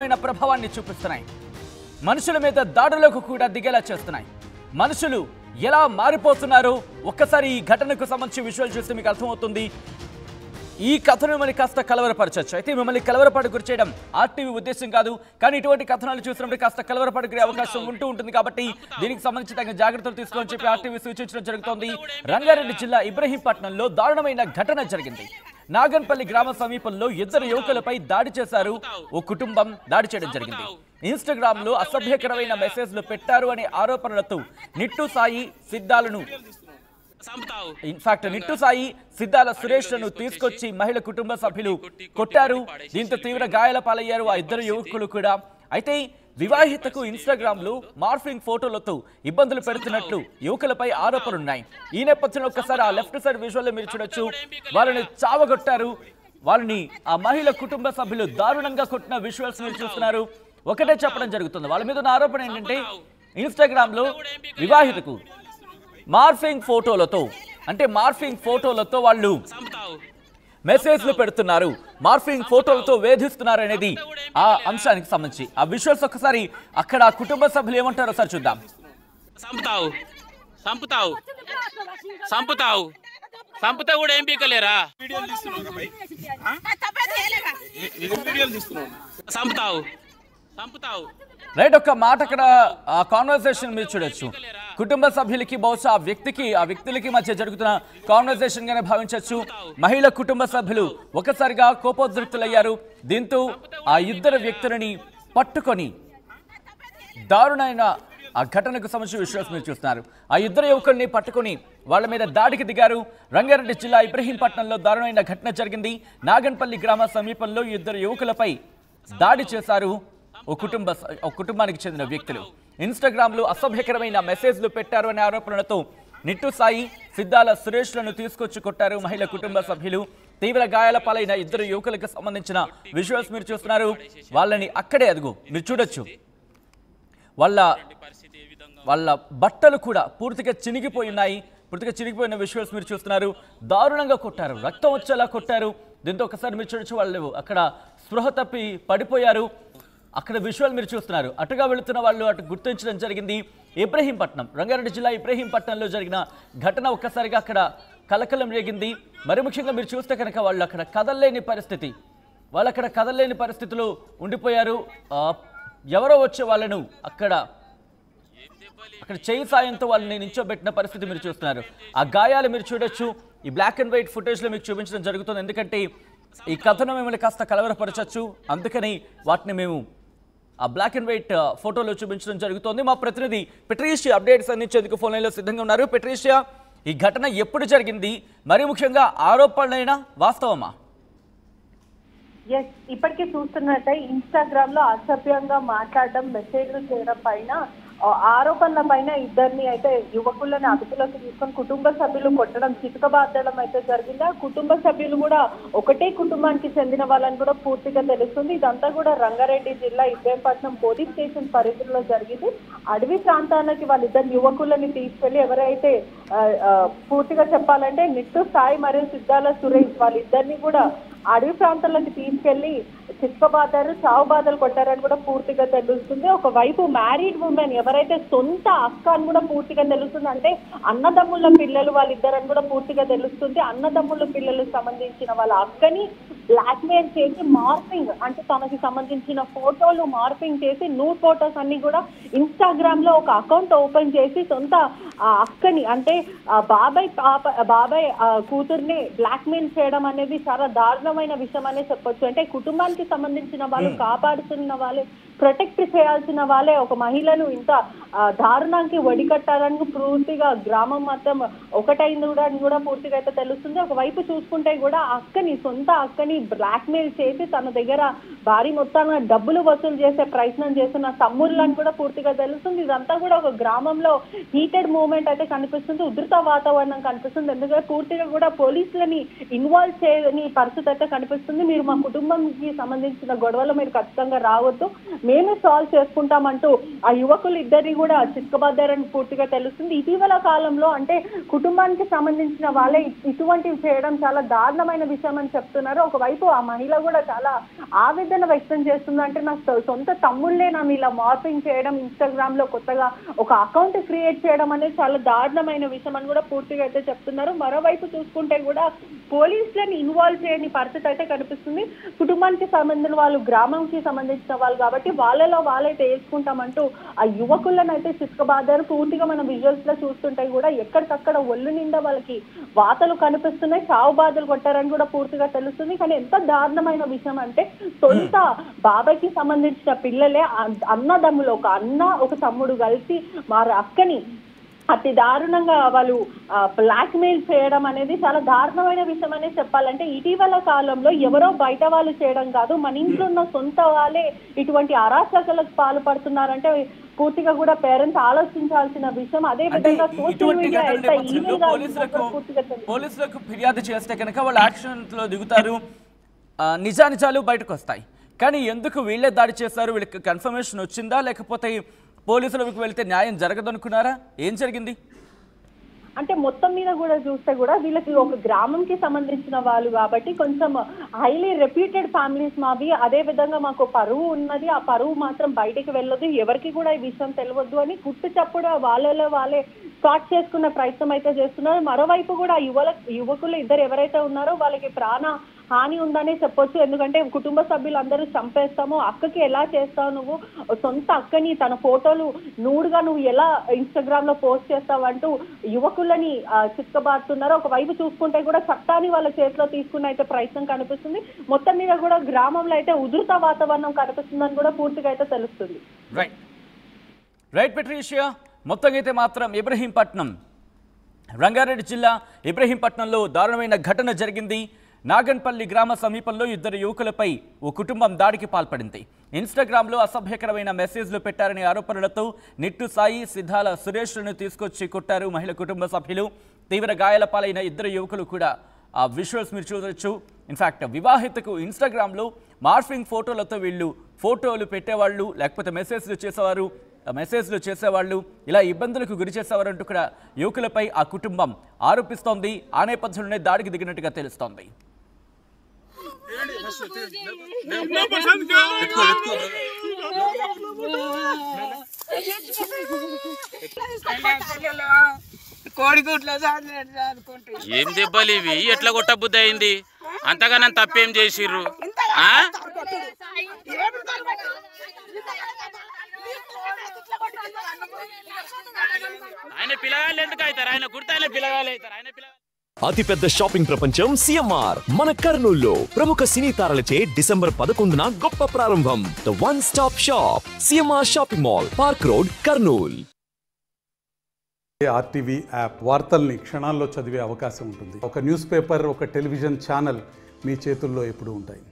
ప్రభావాన్ని చూపిస్తున్నాయి. మనుషుల మీద దాడులకు కూడా దిగేలా చేస్తున్నాయి. మనుషులు ఎలా మారిపోతున్నారో ఒక్కసారి ఈ ఘటనకు సంబంధించి విజువల్ చూస్తే మీకు అర్థమవుతుంది. ఈ కథను మిమ్మల్ని కాస్త కలవరపరచచ్చు. అయితే మిమ్మల్ని కలవరపాటు గురి చేయడం ఆర్టీవీ ఉద్దేశం కాదు, కానీ ఇటువంటి కథనాలు చూసినప్పుడు కాస్త కలవరపాటు గురే అవకాశం ఉంటుంది కాబట్టి దీనికి సంబంధించి తగిన జాగ్రత్తలు తీసుకోవాలని చెప్పి ఆర్టీవీ సూచించడం జరుగుతోంది. రంగారెడ్డి జిల్లా ఇబ్రహీంపట్నంలో దారుణమైన ఘటన జరిగింది. నాగన్పల్లి గ్రామ సమీపంలో ఇద్దరు యువకులపై దాడి చేశారు. ఓ కుటుంబం దాడి చేయడం జరిగింది. ఇన్స్టాగ్రామ్ లో అసభ్యకరమైన మెసేజ్లు పెట్టారు అనే ఆరోపణలతో నిట్టు సాయి సిద్ధాల సురేష్లను తీసుకొచ్చి మహిళ కుటుంబ సభ్యులు కొట్టారు. దీంతో తీవ్ర గాయాల పాలయ్యారు ఆ ఇద్దరు యువకులు కూడా. అయితే వివాహితకు ఇన్స్టాగ్రామ్ లో మార్ఫింగ్ ఫోటోలతో ఇబ్బందులు పెడుతున్నట్లు యువకులపై ఆరోపణలున్నాయి. ఈ నేపథ్యంలో ఒక్కసారి ఆ లెఫ్ట్ సైడ్ విజువల్ మీరు చూడొచ్చు. వాళ్ళని చావగొట్టారు. వాళ్ళని ఆ మహిళ కుటుంబ సభ్యులు దారుణంగా కొట్టిన విజువల్స్ మీరు చూస్తున్నారు. ఒకటే చెప్పడం జరుగుతుంది. వాళ్ళ మీద ఉన్న ఆరోపణ ఏంటంటే ఇన్స్టాగ్రామ్ లో వివాహితకు మార్ఫింగ్ ఫోటోలతో వాళ్ళు మెసేజ్లు పెడుతున్నారు, మార్ఫింగ్ ఫోటోలతో వేధిస్తున్నారు అనేది ఆ అంశానికి సంబంధించి ఆ విజువల్స్ ఒక్కసారి అక్కడ కుటుంబ సభ్యులు ఏమంటారో సార్ చూద్దాం. సంపుతా కూడా ఏం పీకలేరా? సంపుతావు రైట్. ఒక్క మాట అక్కడ ఆ కాన్వర్సేషన్ మీరు చూడొచ్చు. కుటుంబ సభ్యులకి బహుశా ఆ వ్యక్తులకి మధ్య జరుగుతున్న కాన్వర్సేషన్ గానే భావించవచ్చు. మహిళ కుటుంబ సభ్యులు ఒకసారిగా కోపోద్రిక్తులయ్యారు. దీంతో ఆ ఇద్దరు వ్యక్తులని పట్టుకొని దారుణమైన ఆ ఘటనకు సంబంధించిన విషయాలు మీరు చూస్తున్నారు. ఆ ఇద్దరు యువకుల్ని పట్టుకొని వాళ్ళ మీద దాడికి దిగారు. రంగారెడ్డి జిల్లా ఇబ్రహీంపట్నంలో దారుణమైన ఘటన జరిగింది. నాగన్పల్లి గ్రామ సమీపంలో ఇద్దరు యువకులపై దాడి చేశారు ఓ కుటుంబానికి చెందిన వ్యక్తులు. ఇన్స్టాగ్రామ్ లో అసభ్యకరమైన మెసేజ్లు పెట్టారు అనే ఆరోపణలతో నిట్టు సాయి సిద్ధాల సురేష్లను తీసుకొచ్చి కొట్టారు మహిళ కుటుంబ సభ్యులు. తీవ్ర గాయాల పాలైన ఇద్దరు యువకులకు సంబంధించిన విజువల్స్ మీరు చూస్తున్నారు. వాళ్ళని అక్కడే మీరు చూడొచ్చు. వాళ్ళ బట్టలు కూడా పూర్తిగా చినిగిపోయిన విజువల్స్ మీరు చూస్తున్నారు. దారుణంగా కొట్టారు, రక్తం వచ్చేలా కొట్టారు. దీంతో ఒకసారి మీరు చూడొచ్చు. వాళ్ళు అక్కడ స్పృహ తప్పి పడిపోయారు. అక్కడ విజువల్ మీరు చూస్తున్నారు. అటుగా వెళుతున్న వాళ్ళు అటు గుర్తించడం జరిగింది. ఇబ్రహీంపట్నం, రంగారెడ్డి జిల్లా ఇబ్రహీంపట్నంలో జరిగిన ఘటన ఒక్కసారిగా అక్కడ కలకలం రేగింది. మరి ముఖ్యంగా మీరు చూస్తే కనుక వాళ్ళు అక్కడ కదలలేని పరిస్థితిలో ఉండిపోయారు. ఎవరో వచ్చే వాళ్ళను అక్కడ చేయి సాయంతో వాళ్ళని నించోబెట్టిన పరిస్థితి మీరు చూస్తున్నారు. ఆ గాయాలు మీరు చూడొచ్చు. ఈ బ్లాక్ అండ్ వైట్ ఫుటేజ్లో మీకు చూపించడం జరుగుతుంది. ఎందుకంటే ఈ కథను మిమ్మల్ని కాస్త కలవరపరచచ్చు, అందుకని వాటిని మేము ఆ బ్లాక్ అండ్ వైట్ ఫోటోలో చూపించడం జరుగుతోంది. మా ప్రతినిధి పెట్రీషియా అప్డేట్స్ అందించేందుకు ఫోన్ లైన్లో సిద్ధంగా ఉన్నారు. పెట్రీషియా, ఈ ఘటన ఎప్పుడు జరిగింది, మరి ముఖ్యంగా ఆరోపణలైనా వాస్తవమా? ఇప్పటికే చూస్తున్నట్టే ఇన్స్టాగ్రామ్ లో అసభ్యంగా మాట్లాడడం, మెసేజ్లు చేయడం పైన ఆరోపణల పైన ఇద్దరిని అయితే యువకులను అదుపులోకి తీసుకొని కుటుంబ సభ్యులు కొట్టడం, చితకబాదడం అయితే జరిగింది. ఆ కుటుంబ సభ్యులు కూడా ఒకటే కుటుంబానికి చెందిన వాళ్ళని కూడా పూర్తిగా తెలుస్తుంది. ఇదంతా కూడా రంగారెడ్డి జిల్లా ఇబ్రహీంపట్నం పోలీస్ స్టేషన్ పరిధిలో జరిగింది. అడవి ప్రాంతానికి వాళ్ళిద్దరు యువకులని తీసుకెళ్లి ఎవరైతే పూర్తిగా చెప్పాలంటే నిట్టు సాయి మరియు సిద్ధాల సురేష్ వాళ్ళిద్దరిని కూడా అడవి ప్రాంతాలకు తీసుకెళ్లి చిత్కబాదారు, చావు బాధలు కొట్టారని కూడా పూర్తిగా తెలుస్తుంది. ఒకవైపు మ్యారీడ్ ఉమెన్ ఎవరైతే సొంత అక్క అని కూడా పూర్తిగా తెలుస్తుంది. అంటే అన్నదమ్ముల పిల్లలు వాళ్ళిద్దరని కూడా పూర్తిగా తెలుస్తుంది. అన్నదమ్ముల పిల్లలకు సంబంధించిన వాళ్ళ అక్కని బ్లాక్మెయిల్ చేసి మార్ఫింగ్, అంటే తనకి సంబంధించిన ఫోటోలు మార్ఫింగ్ చేసి న్యూడ్ ఫోటోస్ అన్ని కూడా ఇన్స్టాగ్రామ్ లో ఒక అకౌంట్ ఓపెన్ చేసి సొంత అక్కని అంటే బాబాయ్ కూతుర్ని బ్లాక్మెయిల్ చేయడం అనేది చాలా దారుణమైన విషయం అనే చెప్పొచ్చు. అంటే కుటుంబానికి సంబంధించిన వాళ్ళు, కాపాడుతున్న వాళ్ళే, ప్రొటెక్ట్ చేయాల్సిన వాళ్ళే ఒక మహిళను ఇంత దారుణానికి ఒడికట్టాలని పూర్తిగా గ్రామం మొత్తం ఒకటైంది కూడా పూర్తిగా అయితే తెలుస్తుంది. ఒకవైపు చూసుకుంటే కూడా సొంత అక్కని బ్లాక్మెయిల్ చేసి తన దగ్గర భారీ మొత్తంగా డబ్బులు వసూలు చేసే ప్రయత్నం చేస్తున్న తమ్ముళ్ళని కూడా పూర్తిగా తెలుస్తుంది. ఇదంతా కూడా ఒక గ్రామంలో హీటెడ్ మూవ్మెంట్ అయితే కనిపిస్తుంది, ఉధృత వాతావరణం కనిపిస్తుంది. ఎందుకంటే పూర్తిగా కూడా పోలీసులని ఇన్వాల్వ్ చేయని పరిస్థితి అయితే కనిపిస్తుంది. మీరు మా కుటుంబంకి సంబంధించిన గొడవలు మీరు ఖచ్చితంగా రావద్దు, మేమే సాల్వ్ చేసుకుంటామంటూ ఆ యువకులు ఇద్దరిని కూడా చితకబడ్డారని పూర్తిగా తెలుస్తుంది. ఇటీవల కాలంలో అంటే కుటుంబానికి సంబంధించిన వాళ్ళే ఇటువంటివి చేయడం చాలా దారుణమైన విషయం అని చెప్తున్నారు. ఒకవైపు ఆ మహిళ కూడా చాలా ఆవేదన వ్యక్తం చేస్తుంది. అంటే నా సొంత తమ్ముళ్ళే నన్ను ఇలా మార్పింగ్ చేయడం, ఇన్స్టాగ్రామ్ లో కొత్తగా ఒక అకౌంట్ క్రియేట్ చేయడం అనేది చాలా దారుణమైన విషయం అని కూడా పూర్తిగా అయితే చెప్తున్నారు. మరోవైపు చూసుకుంటే కూడా పోలీసులను ఇన్వాల్వ్ చేయని పరిస్థితి అయితే కనిపిస్తుంది. కుటుంబానికి సంబంధించిన వాళ్ళు, గ్రామంకి సంబంధించిన వాళ్ళు కాబట్టి వాళ్ళలో వాళ్ళైతే వేసుకుంటామంటూ ఆ యువకులను అయితే చితకబాదారు. పూర్తిగా మన విజువల్స్ లో చూస్తుంటే కూడా ఎక్కడికక్కడ ఒళ్ళు నిండా వాళ్ళకి వాతలు కనిపిస్తున్నాయి, చావు బాధలు కొట్టారని కూడా పూర్తిగా తెలుస్తుంది. కానీ ఎంత దారుణమైన విషయం అంటే సొంత బాబాయ్కి సంబంధించిన పిల్లలే అన్నదమ్ములు, ఒక అన్న ఒక తమ్ముడు కలిసి మా అక్కని అతి దారుణంగా వాళ్ళు బ్లాక్ మెయిల్ చేయడం అనేది చాలా దారుణమైన విషయం అనే చెప్పాలంటే ఇటీవల కాలంలో ఎవరో బయట వాళ్ళు చేయడం కాదు, మన ఇంట్లో ఉన్న సొంత వాళ్ళే ఇటువంటి అరాచకాలకు పాల్పడుతున్నారంటే పూర్తిగా కూడా పేరెంట్స్ ఆలోచించాల్సిన విషయం. అదే విధంగా సోషల్ మీడియా ఎంత ఈజీగా పోలీసులకు ఫిర్యాదు చేస్తే కనుక వాళ్ళు యాక్షన్ లో దిగుతారు, నిజానిజాలు బయటకు వస్తాయి. కానీ ఎందుకు వీళ్ళే దాడి చేస్తారు? వీళ్ళకి కన్ఫర్మేషన్ వచ్చిందా, లేకపోతే పోలీసులకు వెళ్తే న్యాయం జరగదనుకున్నారా? ఏం జరిగింది? అంటే మొత్తం మీద కూడా చూస్తే కూడా వీళ్ళకి ఒక గ్రామంకి సంబంధించిన వాళ్ళు కాబట్టి కొంచెం హైలీ రెప్యూటెడ్ ఫ్యామిలీస్ మావి. అదే విధంగా మాకు పరువు ఉన్నది, ఆ పరువు మాత్రం బయటికి వెళ్ళదు, ఎవరికి కూడా ఈ విషయం తెలియదు అని గుట్టు చప్పుడు వాళ్ళలో వాళ్ళే స్టార్ట్ చేసుకునే ప్రయత్నం అయితే చేస్తున్నారు. మరోవైపు కూడా యువకులు ఇద్దరు ఎవరైతే ఉన్నారో వాళ్ళకి ప్రాణ హాని ఉందనే చెప్పొచ్చు. ఎందుకంటే కుటుంబ సభ్యులందరూ చంపేస్తాము, అక్కకి ఎలా చేస్తావు నువ్వు, సొంత అక్కని తన ఫోటోలు నూడుగా నువ్వు ఎలా ఇన్స్టాగ్రామ్ లో పోస్ట్ చేస్తావు అంటూ యువకులని చిక్కబారుతున్నారు. ఒకవైపు చూసుకుంటే కూడా చట్టాన్ని వాళ్ళ చేతిలో తీసుకున్న అయితే ప్రయత్నం కనిపిస్తుంది. మొత్తం మీద కూడా గ్రామంలో అయితే ఉధృత వాతావరణం కనిపిస్తుందని కూడా పూర్తిగా అయితే తెలుస్తుంది. రైట్ పెట్రీషియా, మొత్తం అయితే మాత్రం ఇబ్రహీంపట్నం, రంగారెడ్డి జిల్లా ఇబ్రహీంపట్నంలో దారుణమైన ఘటన జరిగింది. నాగన్పల్లి గ్రామ సమీపంలో ఇద్దరు యువకులపై ఓ కుటుంబం దాడికి పాల్పడింది. ఇన్స్టాగ్రామ్లో అసభ్యకరమైన మెసేజ్లు పెట్టారనే ఆరోపణలతో నిట్టు సాయి, సిద్ధాల సురేష్లను తీసుకొచ్చి కొట్టారు మహిళ కుటుంబ సభ్యులు. తీవ్ర గాయాల పాలైన ఇద్దరు యువకులు కూడా ఆ విజువల్స్ మీరు చూడవచ్చు. ఇన్ఫ్యాక్ట్ వివాహితకు ఇన్స్టాగ్రామ్లో మార్ఫింగ్ ఫోటోలతో వీళ్ళు ఫోటోలు పెట్టేవాళ్ళు, లేకపోతే మెసేజ్లు చేసేవాళ్ళు, ఇలా ఇబ్బందులకు గురి చేసేవారంటూ కూడా యువకులపై ఆ కుటుంబం ఆరోపిస్తోంది. ఆ నేపథ్యంలోనే దాడికి దిగినట్టుగా తెలుస్తోంది. ఏం దెబ్బలు ఇవి? ఎట్లా కొట్ట బుద్ధి అయింది? అంతగా నన్ను తప్పేం చేసిర్రు? ఆయన పిల్లగాళ్ళు ఎందుకు అవుతారు? ఆయన కుర్తా ఆయన పిల్లగాళ్ళు అవుతారు. ఆయన పిల్లగాళ్ళు. అతిపెద్ద షాపింగ్ ప్రపంచం సిఎంఆర్ మన కర్నూల్లో ప్రముఖ సినీ తారలచే డిసెంబర్ 11న గొప్ప ప్రారంభం. The one stop shop CMR shopping mall, park road, Kurnool. RTV app వార్తల్ని క్షణాల్లో చదివే అవకాశం ఉంటుంది. ఒక న్యూస్ పేపర్, ఒక టెలివిజన్ ఛానల్ మీ చేతుల్లో ఎప్పుడూ ఉంటాయి.